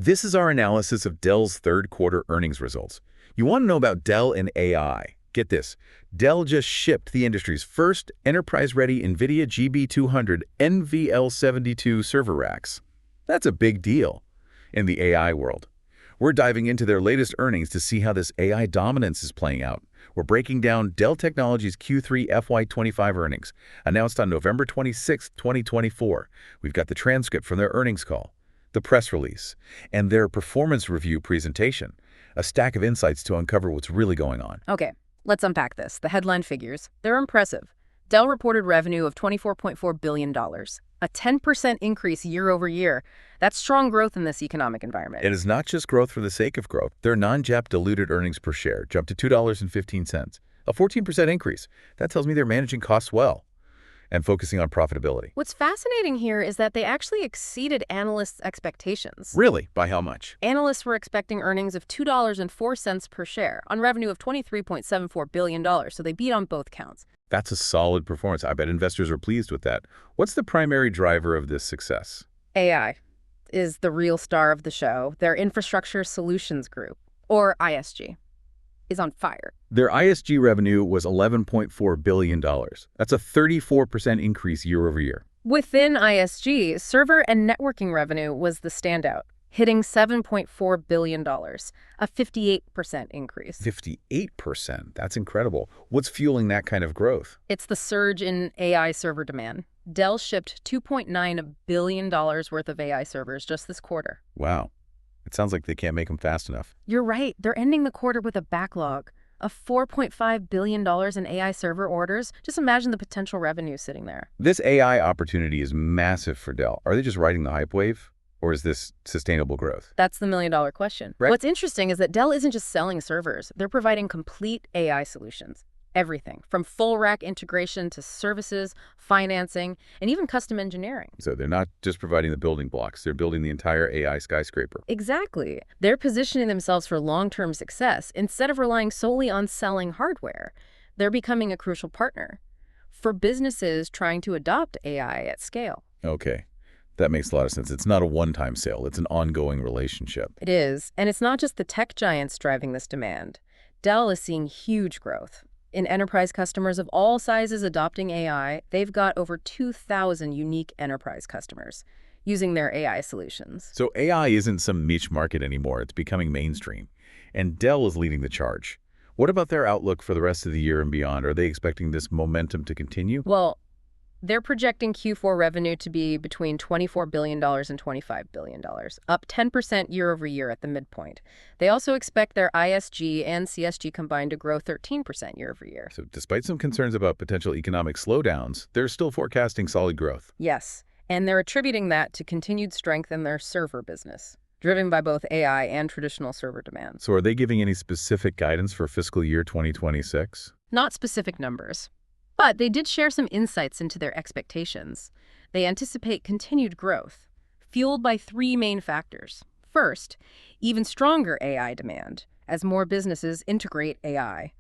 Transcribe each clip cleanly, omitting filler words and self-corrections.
This is our analysis of Dell's third quarter earnings results. You want to know about Dell and AI. Get this, Dell just shipped the industry's first enterprise-ready NVIDIA GB200 NVL72 server racks. That's a big deal in the AI world. We're diving into their latest earnings to see how this AI dominance is playing out. We're breaking down Dell Technologies Q3 FY25 earnings, announced on November 26, 2024. We've got the transcript from their earnings call, the press release, and their performance review presentation, a stack of insights to uncover what's really going on. Okay, let's unpack this. The headline figures, they're impressive. Dell reported revenue of $24.4 billion, a 10% increase year over year. That's strong growth in this economic environment. It is not just growth for the sake of growth. Their non-GAAP diluted earnings per share jumped to $2.15, a 14% increase. That tells me they're managing costs well and focusing on profitability. What's fascinating here is that they actually exceeded analysts' expectations. Really? By how much? Analysts were expecting earnings of $2.04 per share on revenue of $23.74 billion, so they beat on both counts. That's a solid performance. I bet investors are pleased with that. What's the primary driver of this success? AI is the real star of the show. Their Infrastructure Solutions Group, or ISG, is on fire. Their ISG revenue was $11.4 billion. That's a 34% increase year over year. Within ISG, server and networking revenue was the standout, hitting $7.4 billion, a 58% increase. 58%? That's incredible. What's fueling that kind of growth? It's the surge in AI server demand. Dell shipped $2.9 billion worth of AI servers just this quarter. Wow. It sounds like they can't make them fast enough. You're right. They're ending the quarter with a backlog of $4.5 billion in AI server orders. Just imagine the potential revenue sitting there. This AI opportunity is massive for Dell. Are they just riding the hype wave? Or is this sustainable growth? That's the million-dollar question. Right. What's interesting is that Dell isn't just selling servers. They're providing complete AI solutions. Everything from full rack integration to services, financing, and even custom engineering. So they're not just providing the building blocks. They're building the entire AI skyscraper. Exactly. They're positioning themselves for long-term success instead of relying solely on selling hardware. They're becoming a crucial partner for businesses trying to adopt AI at scale. Okay. That makes a lot of sense. It's not a one-time sale. It's an ongoing relationship. It is. And it's not just the tech giants driving this demand. Dell is seeing huge growth. In enterprise customers of all sizes adopting AI, they've got over 2,000 unique enterprise customers using their AI solutions. So AI isn't some niche market anymore. It's becoming mainstream. And Dell is leading the charge. What about their outlook for the rest of the year and beyond? Are they expecting this momentum to continue? Well, they're projecting Q4 revenue to be between $24 billion and $25 billion, up 10% year over year at the midpoint. They also expect their ISG and CSG combined to grow 13% year over year. So despite some concerns about potential economic slowdowns, they're still forecasting solid growth. Yes, and they're attributing that to continued strength in their server business, driven by both AI and traditional server demand. So are they giving any specific guidance for fiscal year 2026? Not specific numbers. But they did share some insights into their expectations. They anticipate continued growth, fueled by three main factors. First, even stronger AI demand, as more businesses integrate AI,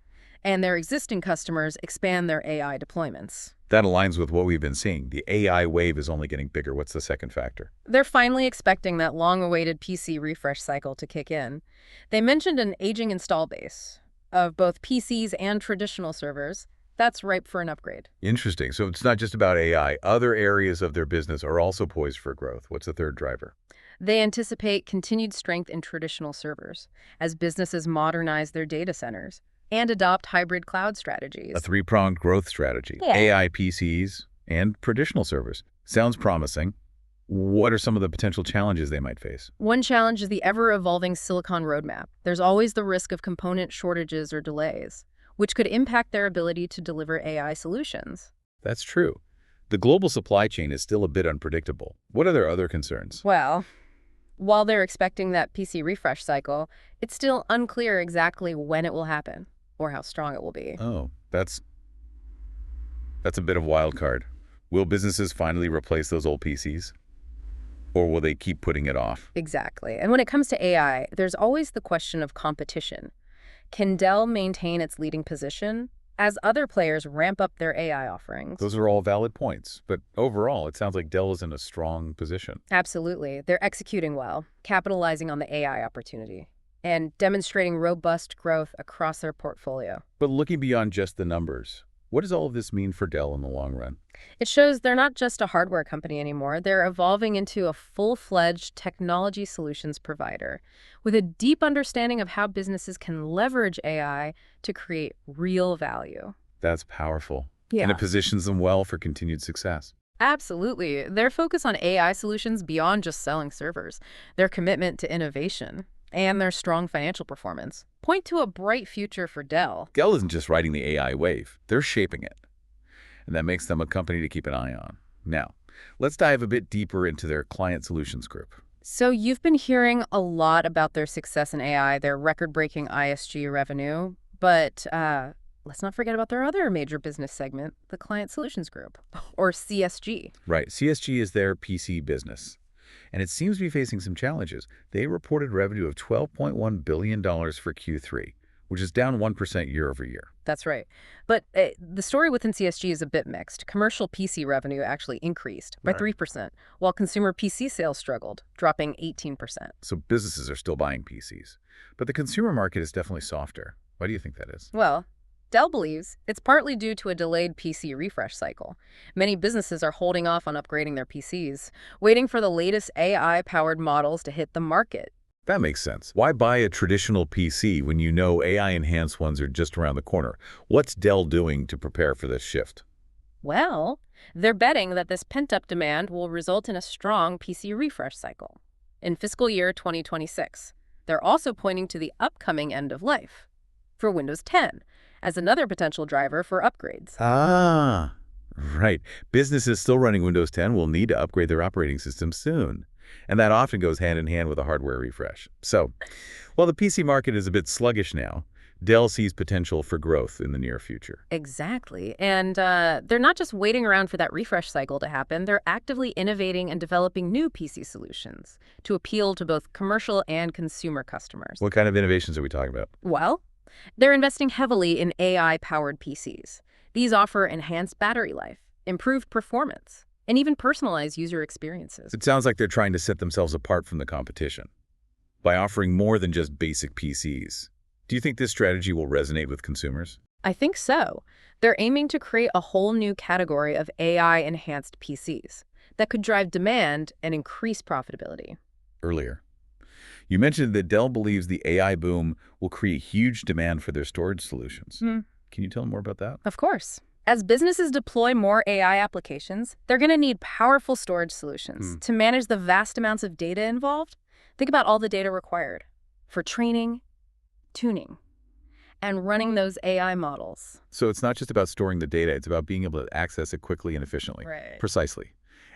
and their existing customers expand their AI deployments. That aligns with what we've been seeing. The AI wave is only getting bigger. What's the second factor? They're finally expecting that long-awaited PC refresh cycle to kick in. They mentioned an aging install base of both PCs and traditional servers that's ripe for an upgrade. Interesting. So it's not just about AI. Other areas of their business are also poised for growth. What's the third driver? They anticipate continued strength in traditional servers as businesses modernize their data centers and adopt hybrid cloud strategies. A three-pronged growth strategy. Yeah. AI PCs and traditional servers. Sounds promising. What are some of the potential challenges they might face? One challenge is the ever-evolving silicon roadmap. There's always the risk of component shortages or delays, which could impact their ability to deliver AI solutions. That's true. The global supply chain is still a bit unpredictable. What are their other concerns? Well, while they're expecting that PC refresh cycle, it's still unclear exactly when it will happen or how strong it will be. Oh, that's a bit of a wild card. Will businesses finally replace those old PCs? Or will they keep putting it off? Exactly. And when it comes to AI, there's always the question of competition. Can Dell maintain its leading position, as other players ramp up their AI offerings. Those are all valid points, but overall, it sounds like Dell is in a strong position. Absolutely. They're executing well, capitalizing on the AI opportunity, and demonstrating robust growth across their portfolio. But looking beyond just the numbers, what does all of this mean for Dell in the long run? It shows they're not just a hardware company anymore. They're evolving into a full-fledged technology solutions provider with a deep understanding of how businesses can leverage AI to create real value. That's powerful. And Yeah, it positions them well for continued success. absolutely. Their focus on AI solutions beyond just selling servers, their commitment to innovation, and their strong financial performance point to a bright future for Dell. Dell isn't just riding the AI wave, they're shaping it. And that makes them a company to keep an eye on. Now, let's dive a bit deeper into their client solutions group. So you've been hearing a lot about their success in AI, their record-breaking ISG revenue, but let's not forget about their other major business segment, the Client Solutions Group, or CSG. Right, CSG is their PC business. And it seems to be facing some challenges. They reported revenue of $12.1 billion for Q3, which is down 1% year over year. That's right. But the story within CSG is a bit mixed. Commercial PC revenue actually increased by Right. 3%, while consumer PC sales struggled, dropping 18%. So businesses are still buying PCs. But the consumer market is definitely softer. Why do you think that is? Well, Dell believes it's partly due to a delayed PC refresh cycle. Many businesses are holding off on upgrading their PCs, waiting for the latest AI-powered models to hit the market. That makes sense. Why buy a traditional PC when you know AI-enhanced ones are just around the corner? What's Dell doing to prepare for this shift? Well, they're betting that this pent-up demand will result in a strong PC refresh cycle. In fiscal year 2026, they're also pointing to the upcoming end of life for Windows 10 as another potential driver for upgrades. Ah, right. Businesses still running Windows 10 will need to upgrade their operating system soon. And that often goes hand in hand with a hardware refresh. So, while the PC market is a bit sluggish now, Dell sees potential for growth in the near future. Exactly. And they're not just waiting around for that refresh cycle to happen. They're actively innovating and developing new PC solutions to appeal to both commercial and consumer customers. What kind of innovations are we talking about? Well, they're investing heavily in AI-powered PCs. These offer enhanced battery life, improved performance, and even personalized user experiences. It sounds like they're trying to set themselves apart from the competition by offering more than just basic PCs. Do you think this strategy will resonate with consumers? I think so. They're aiming to create a whole new category of AI-enhanced PCs that could drive demand and increase profitability. Earlier, you mentioned that Dell believes the AI boom will create huge demand for their storage solutions. Hmm. Can you tell them more about that? Of course. As businesses deploy more AI applications, they're going to need powerful storage solutions to manage the vast amounts of data involved. Think about all the data required for training, tuning, and running those AI models. So it's not just about storing the data, it's about being able to access it quickly and efficiently. Right. Precisely.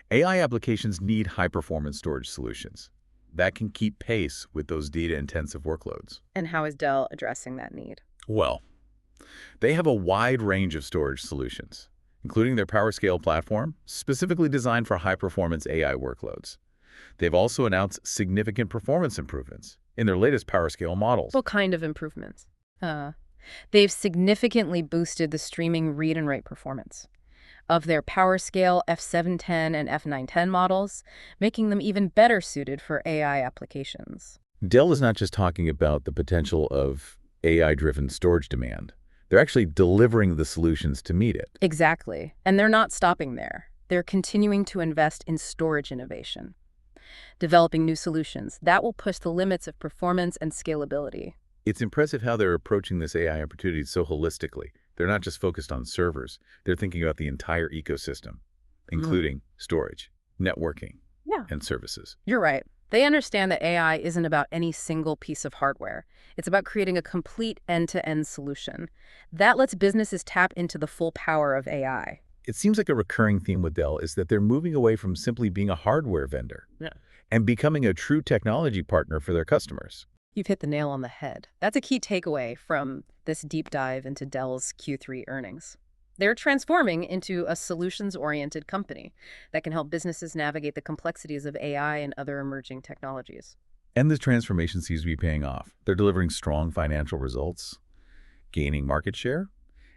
AI applications need high-performance storage solutions that can keep pace with those data-intensive workloads. And how is Dell addressing that need? Well, they have a wide range of storage solutions, including their PowerScale platform, specifically designed for high-performance AI workloads. They've also announced significant performance improvements in their latest PowerScale models. What kind of improvements? They've significantly boosted the streaming read and write performance of their PowerScale F710 and F910 models, making them even better suited for AI applications. Dell is not just talking about the potential of AI-driven storage demand. They're actually delivering the solutions to meet it. Exactly. And they're not stopping there. They're continuing to invest in storage innovation, developing new solutions that will push the limits of performance and scalability. It's impressive how they're approaching this AI opportunity so holistically. They're not just focused on servers. They're thinking about the entire ecosystem, including storage, networking, Yeah. and services. You're right. They understand that AI isn't about any single piece of hardware. It's about creating a complete end-to-end solution. That lets businesses tap into the full power of AI. It seems like a recurring theme with Dell is that they're moving away from simply being a hardware vendor and becoming a true technology partner for their customers. You've hit the nail on the head. That's a key takeaway from this deep dive into Dell's Q3 earnings. They're transforming into a solutions-oriented company that can help businesses navigate the complexities of AI and other emerging technologies. And this transformation seems to be paying off. They're delivering strong financial results, gaining market share,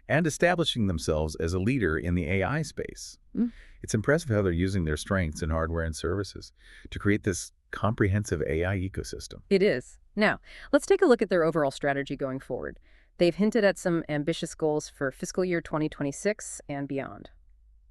and establishing themselves as a leader in the AI space. Mm. It's impressive how they're using their strengths in hardware and services to create this comprehensive AI ecosystem. It is. Now, let's take a look at their overall strategy going forward. They've hinted at some ambitious goals for fiscal year 2026 and beyond.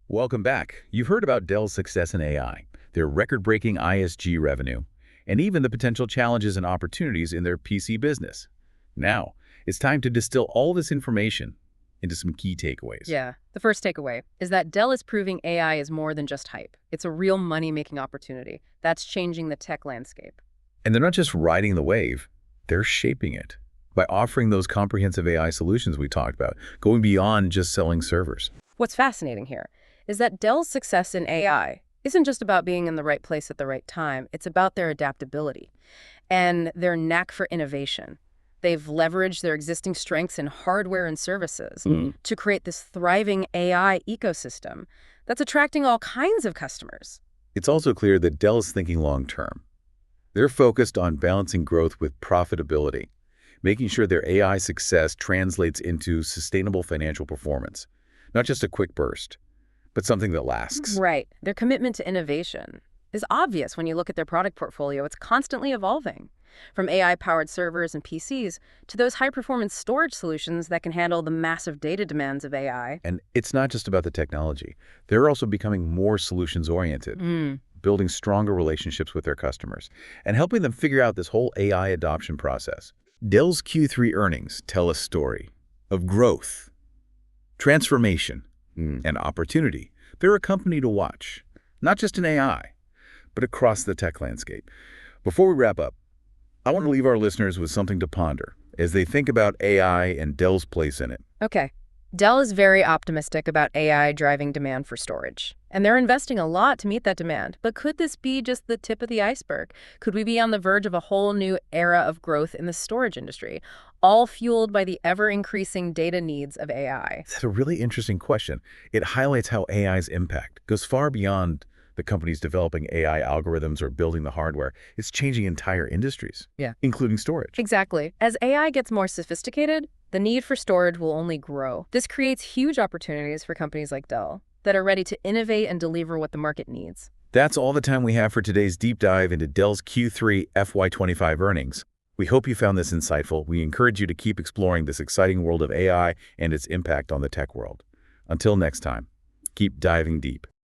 Welcome back. You've heard about Dell's success in AI, their record-breaking ISG revenue, and even the potential challenges and opportunities in their PC business. Now, it's time to distill all this information into some key takeaways. Yeah, the first takeaway is that Dell is proving AI is more than just hype. It's a real money-making opportunity that's changing the tech landscape. And they're not just riding the wave, they're shaping it by offering those comprehensive AI solutions we talked about, going beyond just selling servers. What's fascinating here is that Dell's success in AI isn't just about being in the right place at the right time. It's about their adaptability and their knack for innovation. They've leveraged their existing strengths in hardware and services to create this thriving AI ecosystem that's attracting all kinds of customers. It's also clear that Dell is thinking long-term. They're focused on balancing growth with profitability, making sure their AI success translates into sustainable financial performance, not just a quick burst, but something that lasts. Right. Their commitment to innovation is obvious when you look at their product portfolio. It's constantly evolving, from AI-powered servers and PCs to those high-performance storage solutions that can handle the massive data demands of AI. And it's not just about the technology. They're also becoming more solutions-oriented, building stronger relationships with their customers, and helping them figure out this whole AI adoption process. Dell's Q3 earnings tell a story of growth, transformation, and opportunity. They're a company to watch, not just in AI, but across the tech landscape. Before we wrap up, I want to leave our listeners with something to ponder as they think about AI and Dell's place in it. Okay. Dell is very optimistic about AI driving demand for storage, and they're investing a lot to meet that demand. But could this be just the tip of the iceberg? Could we be on the verge of a whole new era of growth in the storage industry, all fueled by the ever-increasing data needs of AI? That's a really interesting question. It highlights how AI's impact goes far beyond the companies developing AI algorithms or building the hardware. It's changing entire industries, including storage. Exactly. As AI gets more sophisticated, the need for storage will only grow. This creates huge opportunities for companies like Dell that are ready to innovate and deliver what the market needs. That's all the time we have for today's deep dive into Dell's Q3 FY25 earnings. We hope you found this insightful. We encourage you to keep exploring this exciting world of AI and its impact on the tech world. Until next time, keep diving deep.